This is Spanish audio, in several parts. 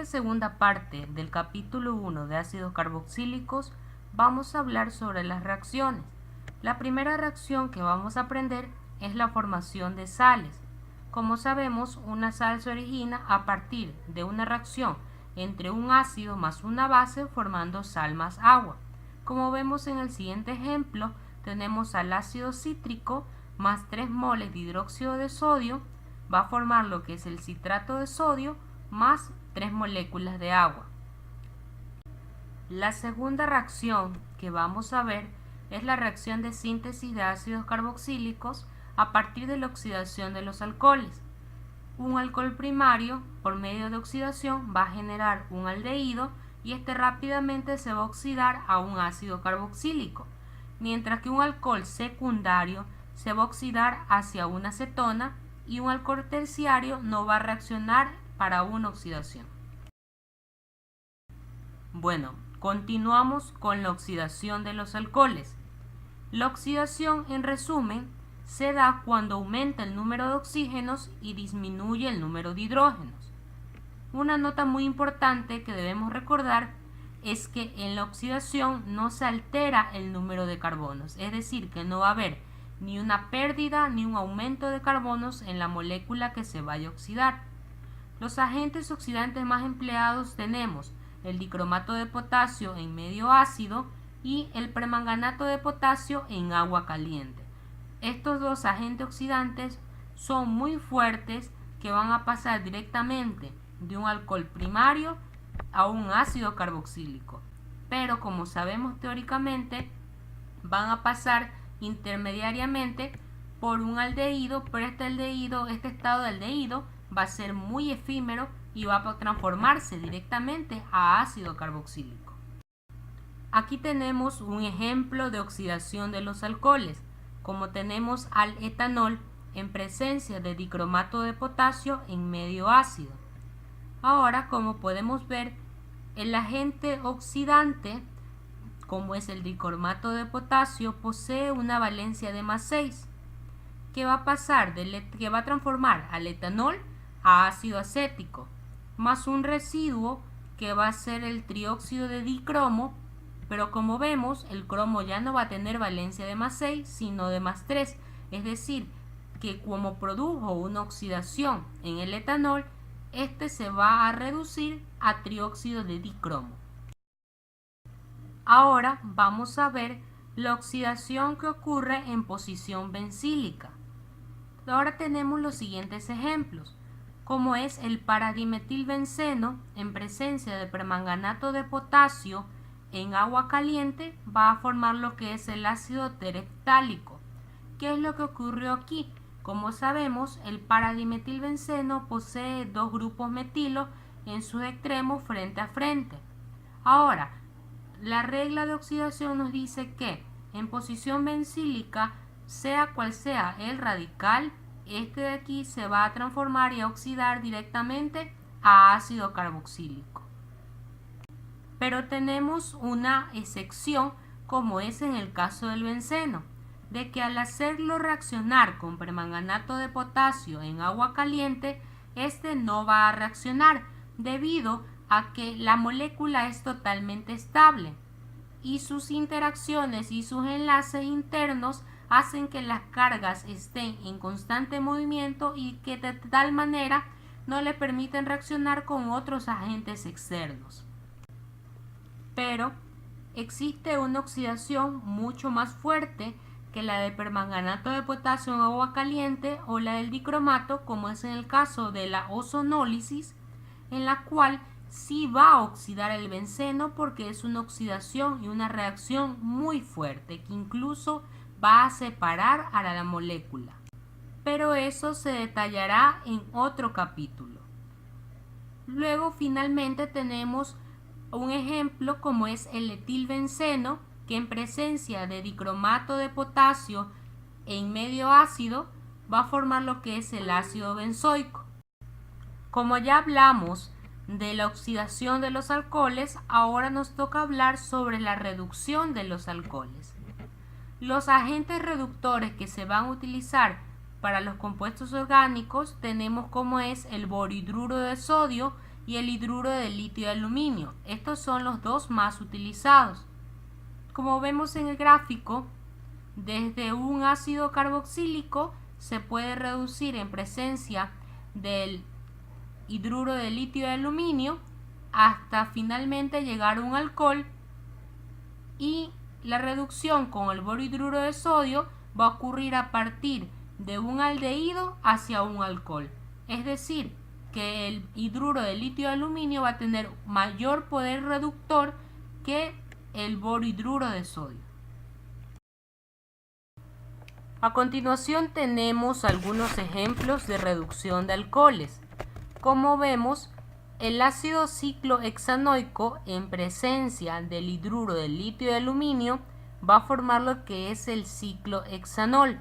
segunda parte del capítulo 1 de ácidos carboxílicos vamos a hablar sobre las reacciones. La primera reacción que vamos a aprender es la formación de sales. Como sabemos, una sal se origina a partir de una reacción entre un ácido más una base formando sal más agua. Como vemos en el siguiente ejemplo, tenemos al ácido cítrico más 3 moles de hidróxido de sodio, va a formar lo que es el citrato de sodio más 3 moléculas de agua. La segunda reacción que vamos a ver es la reacción de síntesis de ácidos carboxílicos a partir de la oxidación de los alcoholes. Un alcohol primario, por medio de oxidación, va a generar un aldehído y este rápidamente se va a oxidar a un ácido carboxílico, mientras que un alcohol secundario se va a oxidar hacia una acetona y un alcohol terciario no va a reaccionar para una oxidación. Bueno, continuamos con la oxidación de los alcoholes. La oxidación, en resumen, se da cuando aumenta el número de oxígenos y disminuye el número de hidrógenos. Una nota muy importante que debemos recordar es que en la oxidación no se altera el número de carbonos, es decir, que no va a haber ni una pérdida ni un aumento de carbonos en la molécula que se vaya a oxidar. Los agentes oxidantes más empleados tenemos el dicromato de potasio en medio ácido y el permanganato de potasio en agua caliente. Estos dos agentes oxidantes son muy fuertes que van a pasar directamente de un alcohol primario a un ácido carboxílico, pero como sabemos teóricamente van a pasar intermediariamente por un aldehído, pero este estado de aldehído va a ser muy efímero y va a transformarse directamente a ácido carboxílico. Aquí tenemos un ejemplo de oxidación de los alcoholes, como tenemos al etanol en presencia de dicromato de potasio en medio ácido. Ahora, como podemos ver, el agente oxidante, como es el dicromato de potasio, posee una valencia de más 6, que va a transformar al etanol a ácido acético, más un residuo que va a ser el trióxido de dicromo, pero como vemos, el cromo ya no va a tener valencia de más 6, sino de más 3, es decir, que como produjo una oxidación en el etanol, este se va a reducir a trióxido de dicromo. Ahora vamos a ver la oxidación que ocurre en posición bencílica. Ahora tenemos los siguientes ejemplos, como es el paradimetilbenceno en presencia de permanganato de potasio en agua caliente va a formar lo que es el ácido tereftálico. ¿Qué es lo que ocurrió aquí? Como sabemos, el paradimetilbenceno posee dos grupos metilo en sus extremos frente a frente. Ahora, la regla de oxidación nos dice que en posición bencílica, sea cual sea el radical, este de aquí se va a transformar y a oxidar directamente a ácido carboxílico. Pero tenemos una excepción, como es en el caso del benceno, de que al hacerlo reaccionar con permanganato de potasio en agua caliente, este no va a reaccionar debido a que la molécula es totalmente estable y sus interacciones y sus enlaces internos hacen que las cargas estén en constante movimiento y que de tal manera no le permiten reaccionar con otros agentes externos. Pero existe una oxidación mucho más fuerte que la de permanganato de potasio en agua caliente o la del dicromato, como es en el caso de la ozonólisis, en la cual sí va a oxidar el benceno porque es una oxidación y una reacción muy fuerte que incluso va a separar a la molécula. Pero eso se detallará en otro capítulo. Luego finalmente tenemos un ejemplo como es el etilbenceno, que en presencia de dicromato de potasio en medio ácido va a formar lo que es el ácido benzoico. Como ya hablamos de la oxidación de los alcoholes, ahora nos toca hablar sobre la reducción de los alcoholes. Los agentes reductores que se van a utilizar para los compuestos orgánicos tenemos como es el borhidruro de sodio, y el hidruro de litio de aluminio. Estos son los dos más utilizados. Como vemos en el gráfico, desde un ácido carboxílico se puede reducir en presencia del hidruro de litio de aluminio hasta finalmente llegar a un alcohol, y la reducción con el borhidruro de sodio va a ocurrir a partir de un aldehído hacia un alcohol. Es decir, que el hidruro de litio de aluminio va a tener mayor poder reductor que el borhidruro de sodio. A continuación tenemos algunos ejemplos de reducción de alcoholes. Como vemos, el ácido ciclohexanoico en presencia del hidruro de litio de aluminio va a formar lo que es el ciclohexanol.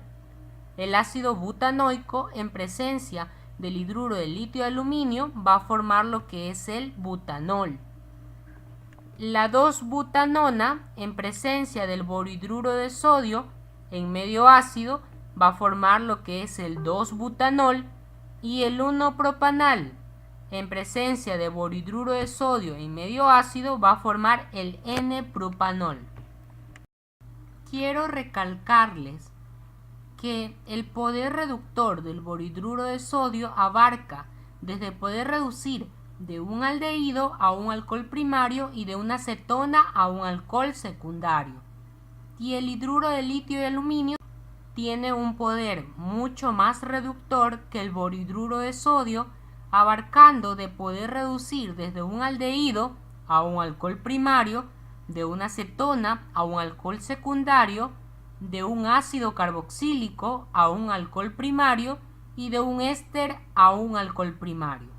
El ácido butanoico en presencia del hidruro de litio de aluminio va a formar lo que es el butanol. La 2-butanona en presencia del borhidruro de sodio en medio ácido va a formar lo que es el 2-butanol, y el 1-propanal en presencia de borhidruro de sodio en medio ácido va a formar el N-propanol. Quiero recalcarles que el poder reductor del borhidruro de sodio abarca desde poder reducir de un aldehído a un alcohol primario y de una cetona a un alcohol secundario. Y el hidruro de litio y aluminio tiene un poder mucho más reductor que el borhidruro de sodio, abarcando de poder reducir desde un aldehído a un alcohol primario, de una cetona a un alcohol secundario, de un ácido carboxílico a un alcohol primario y de un éster a un alcohol primario.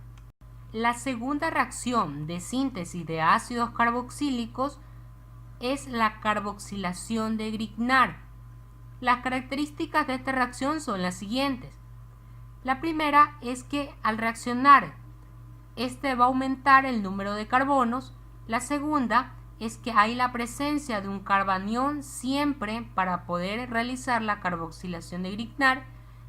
La segunda reacción de síntesis de ácidos carboxílicos es la carboxilación de Grignard. Las características de esta reacción son las siguientes. La primera es que al reaccionar, este va a aumentar el número de carbonos. La segunda es que hay la presencia de un carbanión siempre para poder realizar la carboxilación de Grignard.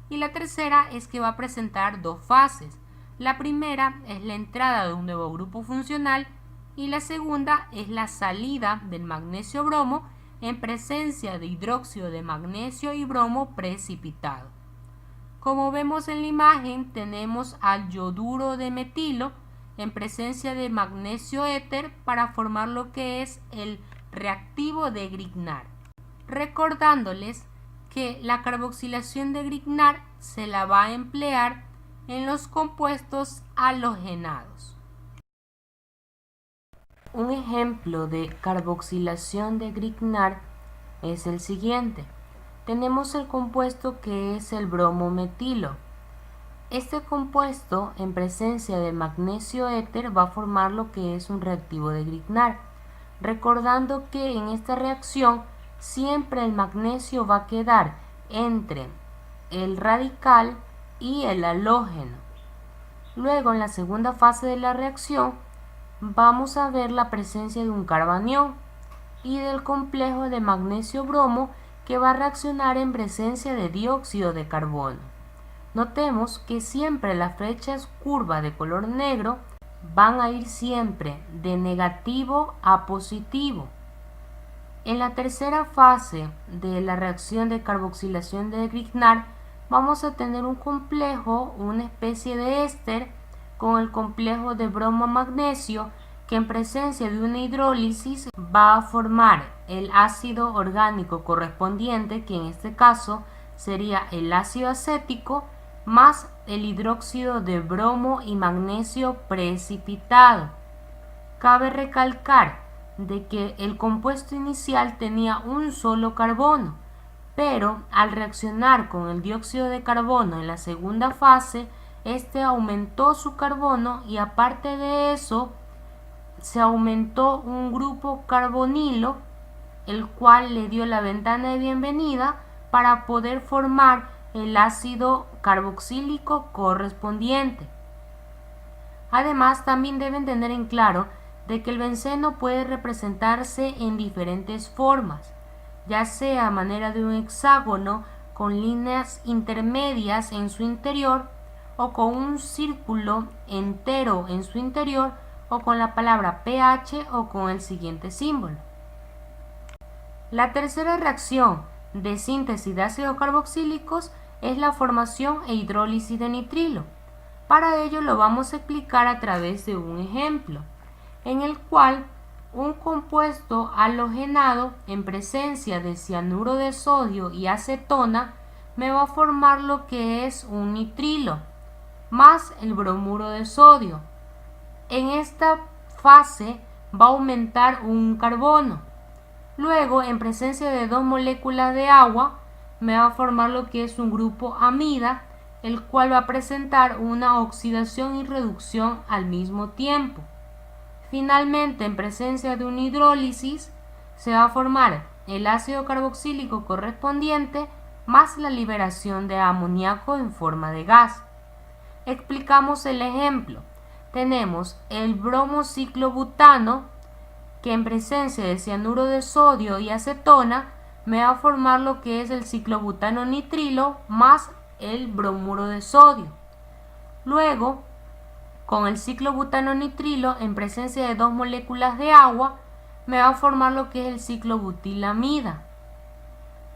Y la tercera es que va a presentar dos fases. La primera es la entrada de un nuevo grupo funcional y la segunda es la salida del magnesio bromo en presencia de hidróxido de magnesio y bromo precipitado. Como vemos en la imagen, tenemos al yoduro de metilo en presencia de magnesio éter para formar lo que es el reactivo de Grignard. Recordándoles que la carboxilación de Grignard se la va a emplear en los compuestos halogenados. Un ejemplo de carboxilación de Grignard es el siguiente. Tenemos el compuesto que es el bromometilo. Este compuesto en presencia de magnesio éter va a formar lo que es un reactivo de Grignard. Recordando que en esta reacción siempre el magnesio va a quedar entre el radical y el halógeno. Luego, en la segunda fase de la reacción, vamos a ver la presencia de un carbanión y del complejo de magnesio-bromo que va a reaccionar en presencia de dióxido de carbono. Notemos que siempre las flechas curvas de color negro van a ir siempre de negativo a positivo. En la tercera fase de la reacción de carboxilación de Grignard vamos a tener un complejo, una especie de éster con el complejo de bromo-magnesio que en presencia de una hidrólisis va a formar el ácido orgánico correspondiente, que en este caso sería el ácido acético más el hidróxido de bromo y magnesio precipitado. Cabe recalcar de que el compuesto inicial tenía un solo carbono, pero al reaccionar con el dióxido de carbono en la segunda fase, este aumentó su carbono y aparte de eso se aumentó un grupo carbonilo, el cual le dio la ventana de bienvenida para poder formar el ácido carboxílico correspondiente. Además, también deben tener en claro de que el benceno puede representarse en diferentes formas, ya sea a manera de un hexágono con líneas intermedias en su interior o con un círculo entero en su interior, o con la palabra pH o con el siguiente símbolo. La tercera reacción de síntesis de ácidos carboxílicos es la formación e hidrólisis de nitrilo. Para ello lo vamos a explicar a través de un ejemplo, en el cual un compuesto halogenado en presencia de cianuro de sodio y acetona me va a formar lo que es un nitrilo más el bromuro de sodio. En esta fase va a aumentar un carbono. Luego, en presencia de 2 moléculas de agua, me va a formar lo que es un grupo amida, el cual va a presentar una oxidación y reducción al mismo tiempo. Finalmente, en presencia de una hidrólisis, se va a formar el ácido carboxílico correspondiente más la liberación de amoníaco en forma de gas. Explicamos el ejemplo. Tenemos el bromociclobutano, que en presencia de cianuro de sodio y acetona me va a formar lo que es el ciclobutano nitrilo más el bromuro de sodio. Luego, con el ciclobutano nitrilo en presencia de 2 moléculas de agua me va a formar lo que es el ciclobutilamida.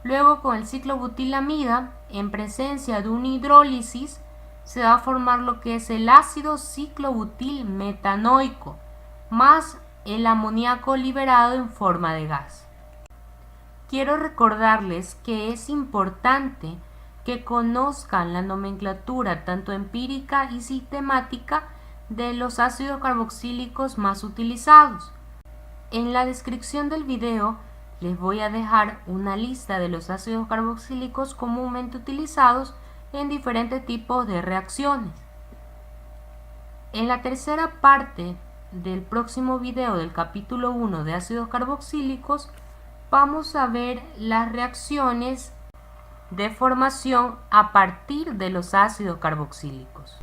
Luego, con el ciclobutilamida en presencia de una hidrólisis se va a formar lo que es el ácido ciclobutilmetanoico más el amoníaco liberado en forma de gas. Quiero recordarles que es importante que conozcan la nomenclatura tanto empírica y sistemática de los ácidos carboxílicos más utilizados. En la descripción del video les voy a dejar una lista de los ácidos carboxílicos comúnmente utilizados en diferentes tipos de reacciones. En la tercera parte del próximo video del capítulo 1 de ácidos carboxílicos vamos a ver las reacciones de formación a partir de los ácidos carboxílicos.